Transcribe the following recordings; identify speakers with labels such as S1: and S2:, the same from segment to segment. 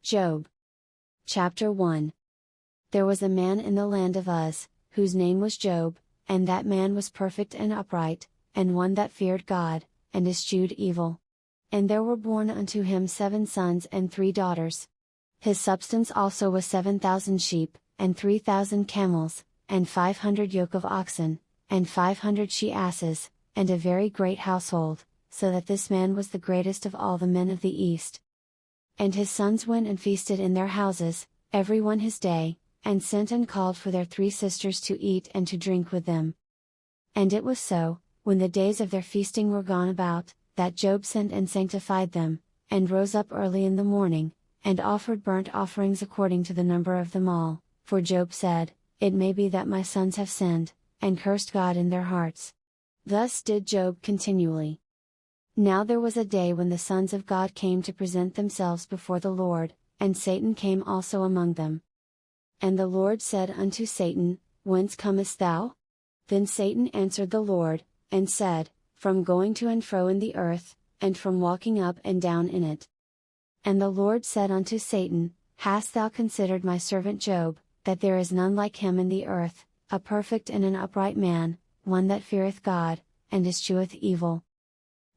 S1: Job. Chapter 1. There was a man in the land of Uz, whose name was Job, and that man was perfect and upright, and one that feared God, and eschewed evil. And there were born unto him 7 sons and 3 daughters. His substance also was 7,000 sheep, and 3,000 camels, and 500 yoke of oxen, and 500 she-asses, and a very great household, so that this man was the greatest of all the men of the east. And his sons went and feasted in their houses, every one his day, and sent and called for their 3 sisters to eat and to drink with them. And it was so, when the days of their feasting were gone about, that Job sent and sanctified them, and rose up early in the morning, and offered burnt offerings according to the number of them all, for Job said, It may be that my sons have sinned, and cursed God in their hearts. Thus did Job continually. Now there was a day when the sons of God came to present themselves before the Lord, and Satan came also among them. And the Lord said unto Satan, Whence comest thou? Then Satan answered the Lord, and said, From going to and fro in the earth, and from walking up and down in it. And the Lord said unto Satan, Hast thou considered my servant Job, that there is none like him in the earth, a perfect and an upright man, one that feareth God, and escheweth evil?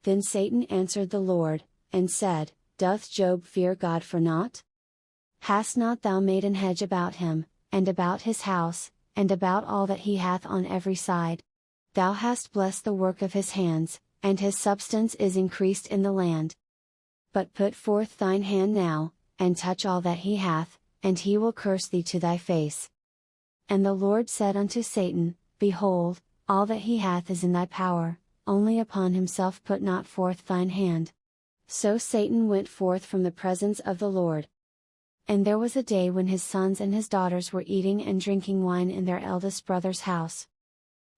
S1: Then Satan answered the Lord, and said, Doth Job fear God for naught? Hast not thou made an hedge about him, and about his house, and about all that he hath on every side? Thou hast blessed the work of his hands, and his substance is increased in the land. But put forth thine hand now, and touch all that he hath, and he will curse thee to thy face. And the Lord said unto Satan, Behold, all that he hath is in thy power, only upon himself put not forth thine hand. So Satan went forth from the presence of the Lord. And there was a day when his sons and his daughters were eating and drinking wine in their eldest brother's house.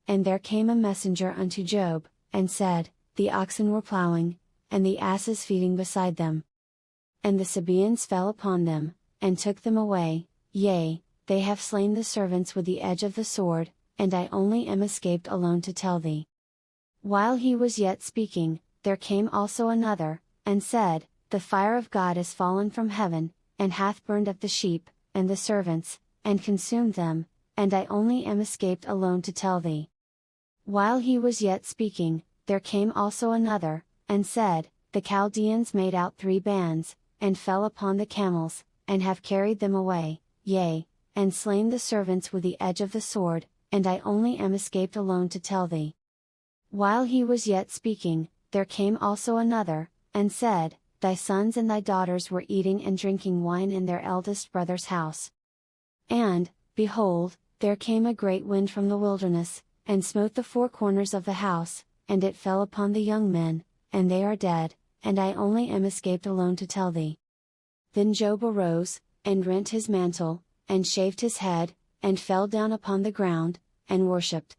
S1: And there came a messenger unto Job, and said, The oxen were plowing, and the asses feeding beside them. And the Sabaeans fell upon them, and took them away, yea, they have slain the servants with the edge of the sword, and I only am escaped alone to tell thee. While he was yet speaking, there came also another, and said, The fire of God is fallen from heaven, and hath burned up the sheep, and the servants, and consumed them, and I only am escaped alone to tell thee. While he was yet speaking, there came also another, and said, The Chaldeans made out 3 bands, and fell upon the camels, and have carried them away, yea, and slain the servants with the edge of the sword, and I only am escaped alone to tell thee. While he was yet speaking, there came also another, and said, Thy sons and thy daughters were eating and drinking wine in their eldest brother's house. And, behold, there came a great wind from the wilderness, and smote the 4 corners of the house, and it fell upon the young men, and they are dead, and I only am escaped alone to tell thee. Then Job arose, and rent his mantle, and shaved his head, and fell down upon the ground, and worshipped.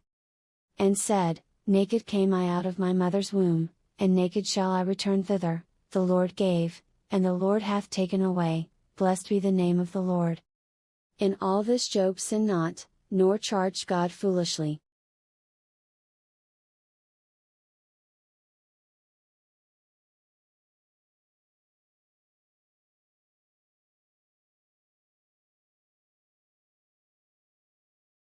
S1: And said, Naked came I out of my mother's womb, and naked shall I return thither, the Lord gave, and the Lord hath taken away, blessed be the name of the Lord. In all this Job sinned not, nor charged God foolishly.